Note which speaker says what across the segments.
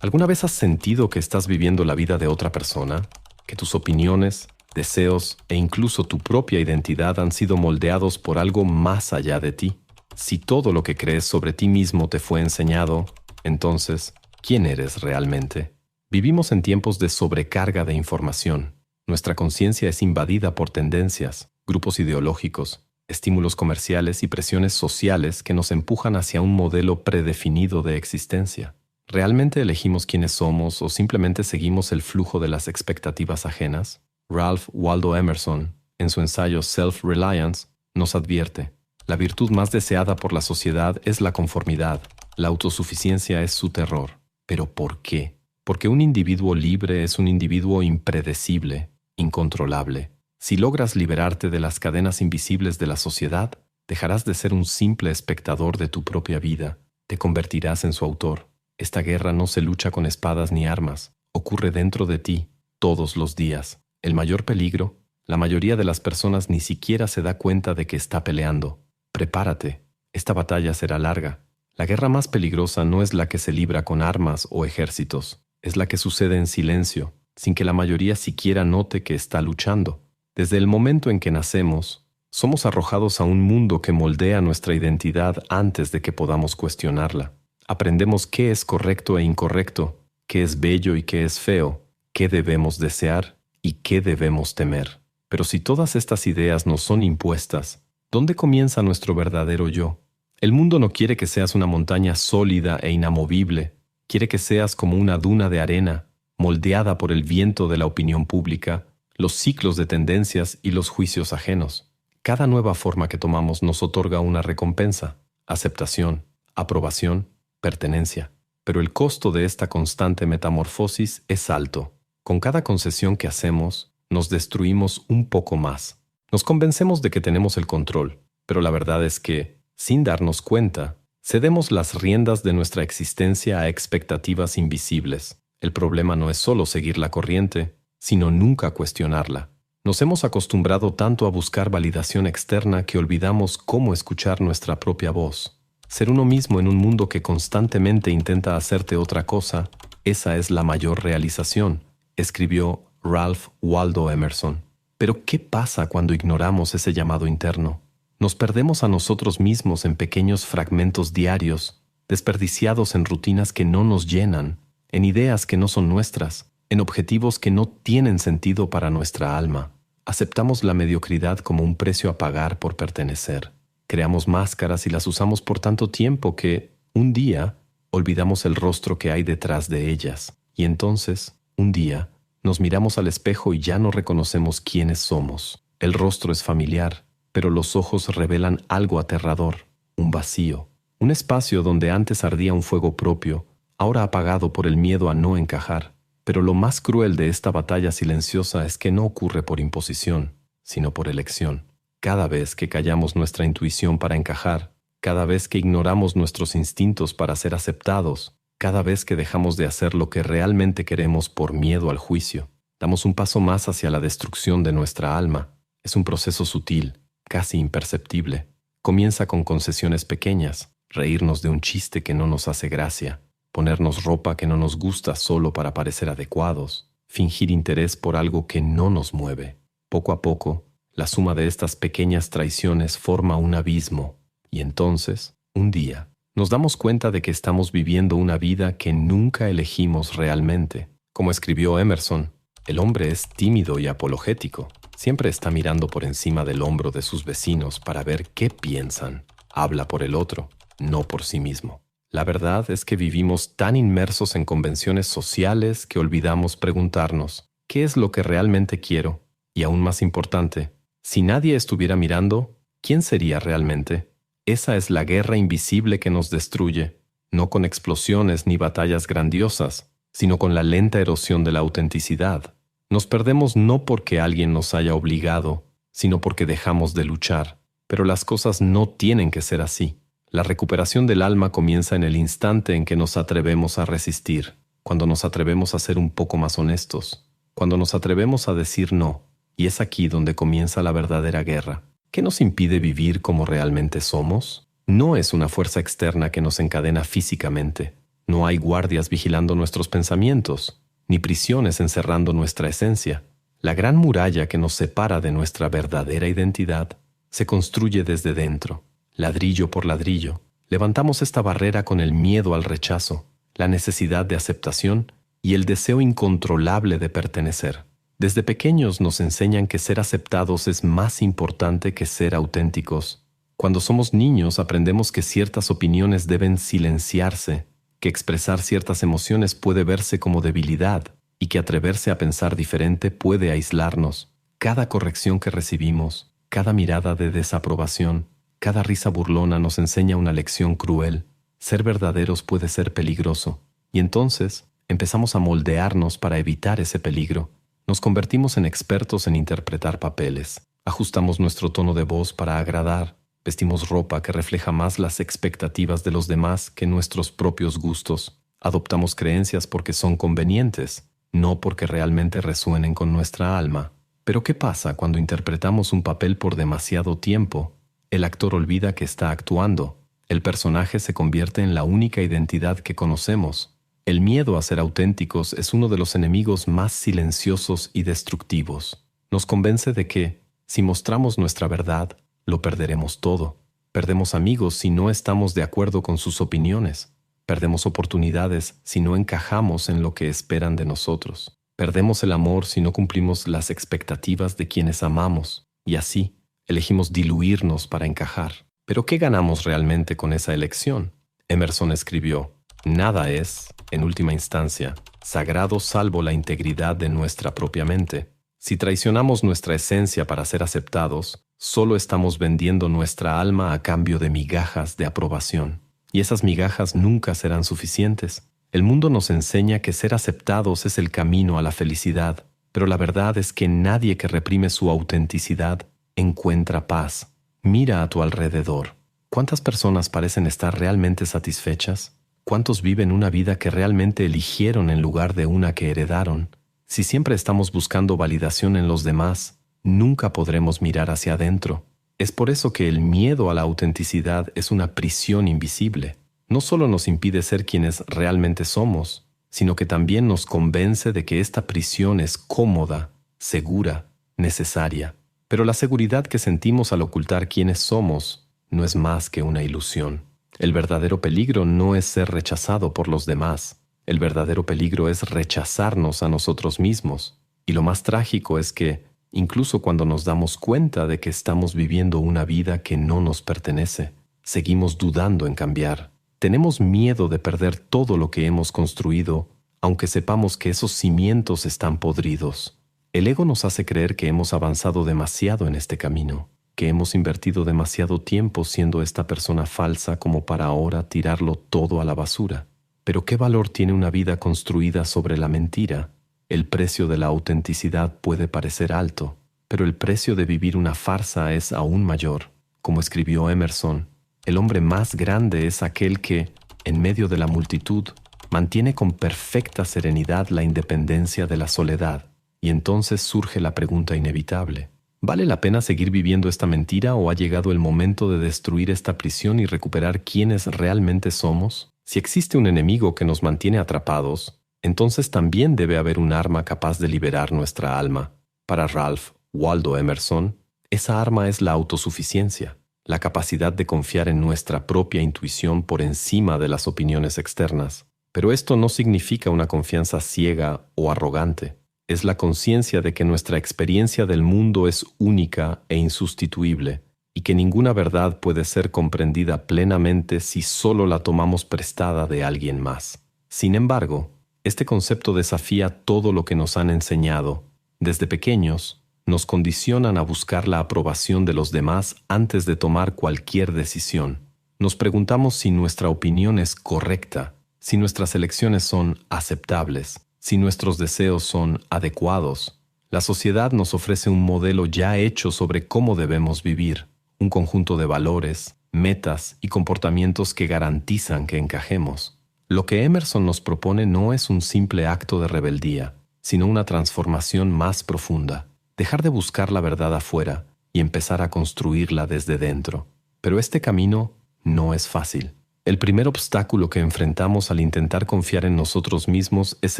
Speaker 1: ¿Alguna vez has sentido que estás viviendo la vida de otra persona? ¿Que tus opiniones, deseos e incluso tu propia identidad han sido moldeados por algo más allá de ti? Si todo lo que crees sobre ti mismo te fue enseñado, entonces, ¿quién eres realmente? Vivimos en tiempos de sobrecarga de información. Nuestra conciencia es invadida por tendencias, grupos ideológicos, estímulos comerciales y presiones sociales que nos empujan hacia un modelo predefinido de existencia. ¿Realmente elegimos quiénes somos o simplemente seguimos el flujo de las expectativas ajenas? Ralph Waldo Emerson, en su ensayo Self-Reliance, nos advierte: la virtud más deseada por la sociedad es la conformidad. La autosuficiencia es su terror. ¿Pero por qué? Porque un individuo libre es un individuo impredecible, incontrolable. Si logras liberarte de las cadenas invisibles de la sociedad, dejarás de ser un simple espectador de tu propia vida. Te convertirás en su autor. Esta guerra no se lucha con espadas ni armas. Ocurre dentro de ti, todos los días. El mayor peligro: la mayoría de las personas ni siquiera se da cuenta de que está peleando. Prepárate. Esta batalla será larga. La guerra más peligrosa no es la que se libra con armas o ejércitos. Es la que sucede en silencio, sin que la mayoría siquiera note que está luchando. Desde el momento en que nacemos, somos arrojados a un mundo que moldea nuestra identidad antes de que podamos cuestionarla. Aprendemos qué es correcto e incorrecto, qué es bello y qué es feo, qué debemos desear y qué debemos temer. Pero si todas estas ideas nos son impuestas, ¿dónde comienza nuestro verdadero yo? El mundo no quiere que seas una montaña sólida e inamovible. Quiere que seas como una duna de arena, moldeada por el viento de la opinión pública, los ciclos de tendencias y los juicios ajenos. Cada nueva forma que tomamos nos otorga una recompensa: aceptación, aprobación, pertenencia. Pero el costo de esta constante metamorfosis es alto. Con cada concesión que hacemos, nos destruimos un poco más. Nos convencemos de que tenemos el control, pero la verdad es que, sin darnos cuenta, cedemos las riendas de nuestra existencia a expectativas invisibles. El problema no es solo seguir la corriente, sino nunca cuestionarla. Nos hemos acostumbrado tanto a buscar validación externa que olvidamos cómo escuchar nuestra propia voz. Ser uno mismo en un mundo que constantemente intenta hacerte otra cosa, esa es la mayor realización, escribió Ralph Waldo Emerson. Pero ¿qué pasa cuando ignoramos ese llamado interno? Nos perdemos a nosotros mismos en pequeños fragmentos diarios, desperdiciados en rutinas que no nos llenan, en ideas que no son nuestras, en objetivos que no tienen sentido para nuestra alma. Aceptamos la mediocridad como un precio a pagar por pertenecer. Creamos máscaras y las usamos por tanto tiempo que, un día, olvidamos el rostro que hay detrás de ellas. Y entonces, un día, nos miramos al espejo y ya no reconocemos quiénes somos. El rostro es familiar, pero los ojos revelan algo aterrador: un vacío, un espacio donde antes ardía un fuego propio, ahora apagado por el miedo a no encajar. Pero lo más cruel de esta batalla silenciosa es que no ocurre por imposición, sino por elección. Cada vez que callamos nuestra intuición para encajar, cada vez que ignoramos nuestros instintos para ser aceptados, cada vez que dejamos de hacer lo que realmente queremos por miedo al juicio, damos un paso más hacia la destrucción de nuestra alma. Es un proceso sutil, casi imperceptible. Comienza con concesiones pequeñas: reírnos de un chiste que no nos hace gracia, ponernos ropa que no nos gusta solo para parecer adecuados, fingir interés por algo que no nos mueve. Poco a poco, la suma de estas pequeñas traiciones forma un abismo, y entonces, un día, nos damos cuenta de que estamos viviendo una vida que nunca elegimos realmente. Como escribió Emerson, el hombre es tímido y apologético. Siempre está mirando por encima del hombro de sus vecinos para ver qué piensan. Habla por el otro, no por sí mismo. La verdad es que vivimos tan inmersos en convenciones sociales que olvidamos preguntarnos: ¿qué es lo que realmente quiero? Y aún más importante, si nadie estuviera mirando, ¿quién sería realmente? Esa es la guerra invisible que nos destruye, no con explosiones ni batallas grandiosas, sino con la lenta erosión de la autenticidad. Nos perdemos no porque alguien nos haya obligado, sino porque dejamos de luchar. Pero las cosas no tienen que ser así. La recuperación del alma comienza en el instante en que nos atrevemos a resistir, cuando nos atrevemos a ser un poco más honestos, cuando nos atrevemos a decir no. Y es aquí donde comienza la verdadera guerra. ¿Qué nos impide vivir como realmente somos? No es una fuerza externa que nos encadena físicamente. No hay guardias vigilando nuestros pensamientos, ni prisiones encerrando nuestra esencia. La gran muralla que nos separa de nuestra verdadera identidad se construye desde dentro, ladrillo por ladrillo. Levantamos esta barrera con el miedo al rechazo, la necesidad de aceptación y el deseo incontrolable de pertenecer. Desde pequeños nos enseñan que ser aceptados es más importante que ser auténticos. Cuando somos niños aprendemos que ciertas opiniones deben silenciarse, que expresar ciertas emociones puede verse como debilidad y que atreverse a pensar diferente puede aislarnos. Cada corrección que recibimos, cada mirada de desaprobación, cada risa burlona nos enseña una lección cruel. Ser verdaderos puede ser peligroso. Y entonces empezamos a moldearnos para evitar ese peligro. Nos convertimos en expertos en interpretar papeles. Ajustamos nuestro tono de voz para agradar. Vestimos ropa que refleja más las expectativas de los demás que nuestros propios gustos. Adoptamos creencias porque son convenientes, no porque realmente resuenen con nuestra alma. Pero ¿qué pasa cuando interpretamos un papel por demasiado tiempo? El actor olvida que está actuando. El personaje se convierte en la única identidad que conocemos. El miedo a ser auténticos es uno de los enemigos más silenciosos y destructivos. Nos convence de que, si mostramos nuestra verdad, lo perderemos todo. Perdemos amigos si no estamos de acuerdo con sus opiniones. Perdemos oportunidades si no encajamos en lo que esperan de nosotros. Perdemos el amor si no cumplimos las expectativas de quienes amamos. Y así, elegimos diluirnos para encajar. ¿Pero qué ganamos realmente con esa elección? Emerson escribió: nada es, en última instancia, sagrado salvo la integridad de nuestra propia mente. Si traicionamos nuestra esencia para ser aceptados, solo estamos vendiendo nuestra alma a cambio de migajas de aprobación. Y esas migajas nunca serán suficientes. El mundo nos enseña que ser aceptados es el camino a la felicidad, pero la verdad es que nadie que reprime su autenticidad encuentra paz. Mira a tu alrededor. ¿Cuántas personas parecen estar realmente satisfechas? ¿Cuántos viven una vida que realmente eligieron en lugar de una que heredaron? Si siempre estamos buscando validación en los demás, nunca podremos mirar hacia adentro. Es por eso que el miedo a la autenticidad es una prisión invisible. No solo nos impide ser quienes realmente somos, sino que también nos convence de que esta prisión es cómoda, segura, necesaria. Pero la seguridad que sentimos al ocultar quiénes somos no es más que una ilusión. El verdadero peligro no es ser rechazado por los demás. El verdadero peligro es rechazarnos a nosotros mismos. Y lo más trágico es que, incluso cuando nos damos cuenta de que estamos viviendo una vida que no nos pertenece, seguimos dudando en cambiar. Tenemos miedo de perder todo lo que hemos construido, aunque sepamos que esos cimientos están podridos. El ego nos hace creer que hemos avanzado demasiado en este camino, que hemos invertido demasiado tiempo siendo esta persona falsa como para ahora tirarlo todo a la basura. Pero ¿qué valor tiene una vida construida sobre la mentira? El precio de la autenticidad puede parecer alto, pero el precio de vivir una farsa es aún mayor. Como escribió Emerson, el hombre más grande es aquel que, en medio de la multitud, mantiene con perfecta serenidad la independencia de la soledad. Y entonces surge la pregunta inevitable: ¿vale la pena seguir viviendo esta mentira o ha llegado el momento de destruir esta prisión y recuperar quiénes realmente somos? Si existe un enemigo que nos mantiene atrapados, entonces también debe haber un arma capaz de liberar nuestra alma. Para Ralph Waldo Emerson, esa arma es la autosuficiencia, la capacidad de confiar en nuestra propia intuición por encima de las opiniones externas. Pero esto no significa una confianza ciega o arrogante. Es la conciencia de que nuestra experiencia del mundo es única e insustituible, y que ninguna verdad puede ser comprendida plenamente si solo la tomamos prestada de alguien más. Sin embargo, este concepto desafía todo lo que nos han enseñado. Desde pequeños, nos condicionan a buscar la aprobación de los demás antes de tomar cualquier decisión. Nos preguntamos si nuestra opinión es correcta, si nuestras elecciones son aceptables, si nuestros deseos son adecuados. La sociedad nos ofrece un modelo ya hecho sobre cómo debemos vivir, un conjunto de valores, metas y comportamientos que garantizan que encajemos. Lo que Emerson nos propone no es un simple acto de rebeldía, sino una transformación más profunda. Dejar de buscar la verdad afuera y empezar a construirla desde dentro. Pero este camino no es fácil. El primer obstáculo que enfrentamos al intentar confiar en nosotros mismos es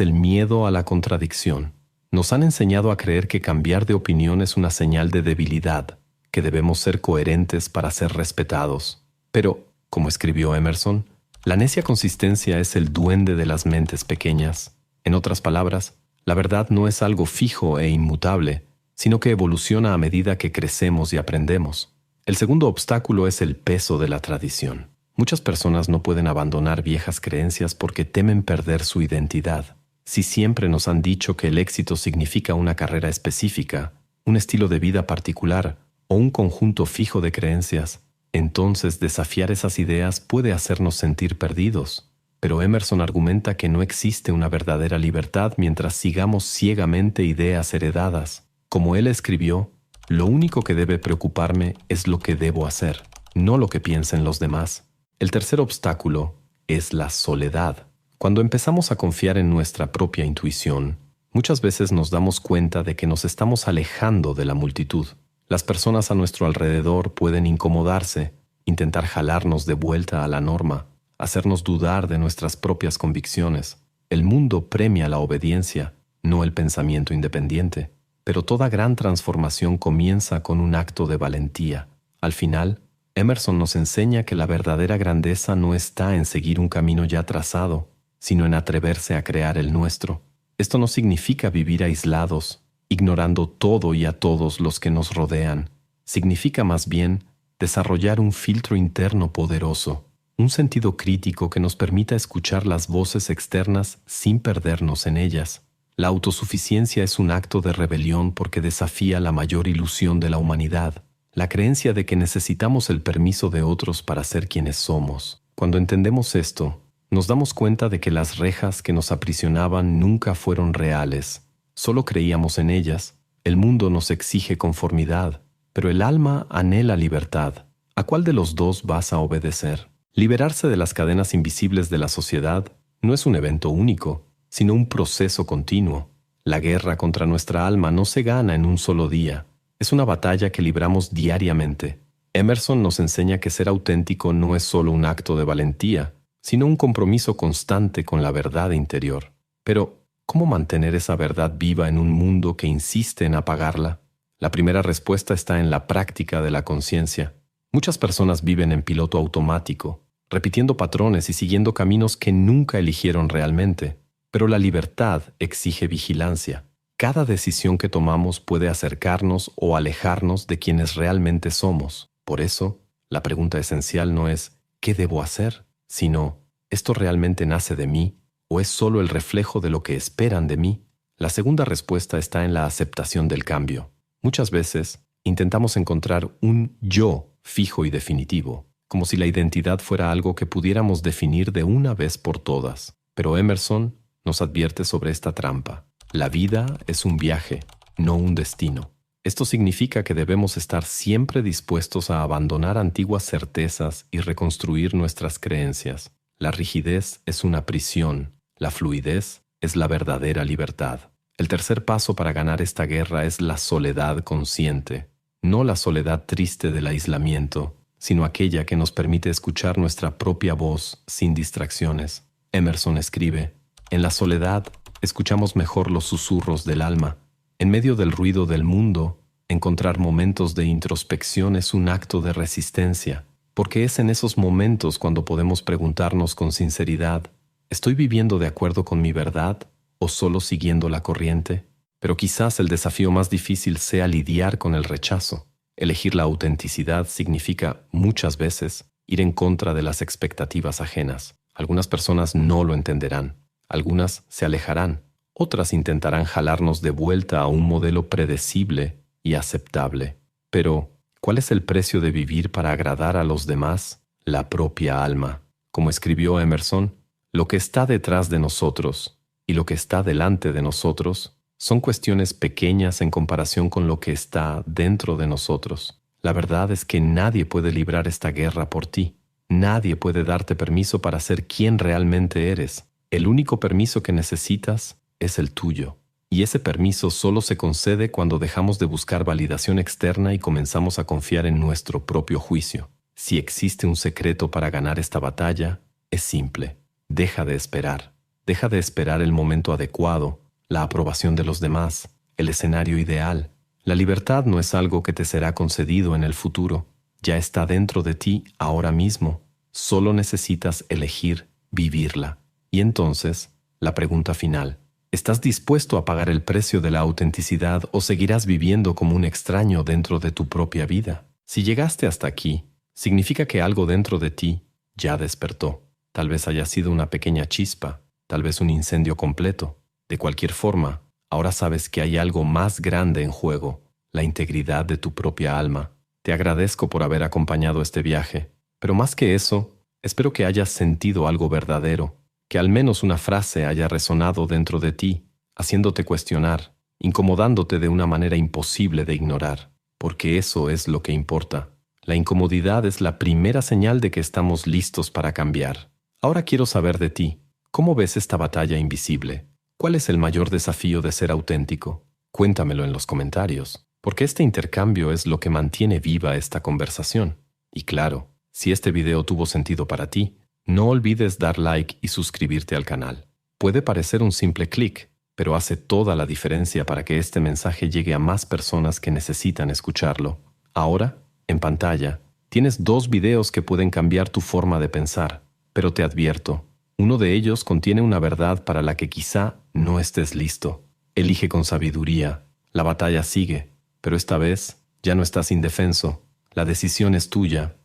Speaker 1: el miedo a la contradicción. Nos han enseñado a creer que cambiar de opinión es una señal de debilidad, que debemos ser coherentes para ser respetados. Pero, como escribió Emerson, la necia consistencia es el duende de las mentes pequeñas. En otras palabras, la verdad no es algo fijo e inmutable, sino que evoluciona a medida que crecemos y aprendemos. El segundo obstáculo es el peso de la tradición. Muchas personas no pueden abandonar viejas creencias porque temen perder su identidad. Si siempre nos han dicho que el éxito significa una carrera específica, un estilo de vida particular o un conjunto fijo de creencias, entonces desafiar esas ideas puede hacernos sentir perdidos. Pero Emerson argumenta que no existe una verdadera libertad mientras sigamos ciegamente ideas heredadas. Como él escribió, lo único que debe preocuparme es lo que debo hacer, no lo que piensen los demás. El tercer obstáculo es la soledad. Cuando empezamos a confiar en nuestra propia intuición, muchas veces nos damos cuenta de que nos estamos alejando de la multitud. Las personas a nuestro alrededor pueden incomodarse, intentar jalarnos de vuelta a la norma, hacernos dudar de nuestras propias convicciones. El mundo premia la obediencia, no el pensamiento independiente. Pero toda gran transformación comienza con un acto de valentía. Al final, Emerson nos enseña que la verdadera grandeza no está en seguir un camino ya trazado, sino en atreverse a crear el nuestro. Esto no significa vivir aislados, ignorando todo y a todos los que nos rodean. Significa más bien desarrollar un filtro interno poderoso, un sentido crítico que nos permita escuchar las voces externas sin perdernos en ellas. La autosuficiencia es un acto de rebelión porque desafía la mayor ilusión de la humanidad, la creencia de que necesitamos el permiso de otros para ser quienes somos. Cuando entendemos esto, nos damos cuenta de que las rejas que nos aprisionaban nunca fueron reales. Solo creíamos en ellas. El mundo nos exige conformidad, pero el alma anhela libertad. ¿A cuál de los dos vas a obedecer? Liberarse de las cadenas invisibles de la sociedad no es un evento único, sino un proceso continuo. La guerra contra nuestra alma no se gana en un solo día. Es una batalla que libramos diariamente. Emerson nos enseña que ser auténtico no es solo un acto de valentía, sino un compromiso constante con la verdad interior. Pero, ¿cómo mantener esa verdad viva en un mundo que insiste en apagarla? La primera respuesta está en la práctica de la conciencia. Muchas personas viven en piloto automático, repitiendo patrones y siguiendo caminos que nunca eligieron realmente. Pero la libertad exige vigilancia. Cada decisión que tomamos puede acercarnos o alejarnos de quienes realmente somos. Por eso, la pregunta esencial no es ¿qué debo hacer?, sino ¿esto realmente nace de mí o es solo el reflejo de lo que esperan de mí? La segunda respuesta está en la aceptación del cambio. Muchas veces intentamos encontrar un yo fijo y definitivo, como si la identidad fuera algo que pudiéramos definir de una vez por todas. Pero Emerson nos advierte sobre esta trampa. La vida es un viaje, no un destino. Esto significa que debemos estar siempre dispuestos a abandonar antiguas certezas y reconstruir nuestras creencias. La rigidez es una prisión, la fluidez es la verdadera libertad. El tercer paso para ganar esta guerra es la soledad consciente, no la soledad triste del aislamiento, sino aquella que nos permite escuchar nuestra propia voz sin distracciones. Emerson escribe: en la soledad, escuchamos mejor los susurros del alma. En medio del ruido del mundo, encontrar momentos de introspección es un acto de resistencia, porque es en esos momentos cuando podemos preguntarnos con sinceridad, ¿estoy viviendo de acuerdo con mi verdad o solo siguiendo la corriente? Pero quizás el desafío más difícil sea lidiar con el rechazo. Elegir la autenticidad significa, muchas veces, ir en contra de las expectativas ajenas. Algunas personas no lo entenderán. Algunas se alejarán, otras intentarán jalarnos de vuelta a un modelo predecible y aceptable. Pero, ¿cuál es el precio de vivir para agradar a los demás? La propia alma. Como escribió Emerson, lo que está detrás de nosotros y lo que está delante de nosotros son cuestiones pequeñas en comparación con lo que está dentro de nosotros. La verdad es que nadie puede librar esta guerra por ti. Nadie puede darte permiso para ser quien realmente eres. El único permiso que necesitas es el tuyo. Y ese permiso solo se concede cuando dejamos de buscar validación externa y comenzamos a confiar en nuestro propio juicio. Si existe un secreto para ganar esta batalla, es simple. Deja de esperar. Deja de esperar el momento adecuado, la aprobación de los demás, el escenario ideal. La libertad no es algo que te será concedido en el futuro. Ya está dentro de ti ahora mismo. Solo necesitas elegir vivirla. Y entonces, la pregunta final. ¿Estás dispuesto a pagar el precio de la autenticidad o seguirás viviendo como un extraño dentro de tu propia vida? Si llegaste hasta aquí, significa que algo dentro de ti ya despertó. Tal vez haya sido una pequeña chispa, tal vez un incendio completo. De cualquier forma, ahora sabes que hay algo más grande en juego, la integridad de tu propia alma. Te agradezco por haber acompañado este viaje, pero más que eso, espero que hayas sentido algo verdadero, que al menos una frase haya resonado dentro de ti, haciéndote cuestionar, incomodándote de una manera imposible de ignorar, porque eso es lo que importa. La incomodidad es la primera señal de que estamos listos para cambiar. Ahora quiero saber de ti. ¿Cómo ves esta batalla invisible? ¿Cuál es el mayor desafío de ser auténtico? Cuéntamelo en los comentarios, porque este intercambio es lo que mantiene viva esta conversación. Y claro, si este video tuvo sentido para ti, no olvides dar like y suscribirte al canal. Puede parecer un simple clic, pero hace toda la diferencia para que este mensaje llegue a más personas que necesitan escucharlo. Ahora, en pantalla, tienes 2 videos que pueden cambiar tu forma de pensar, pero te advierto, uno de ellos contiene una verdad para la que quizá no estés listo. Elige con sabiduría. La batalla sigue, pero esta vez ya no estás indefenso. La decisión es tuya.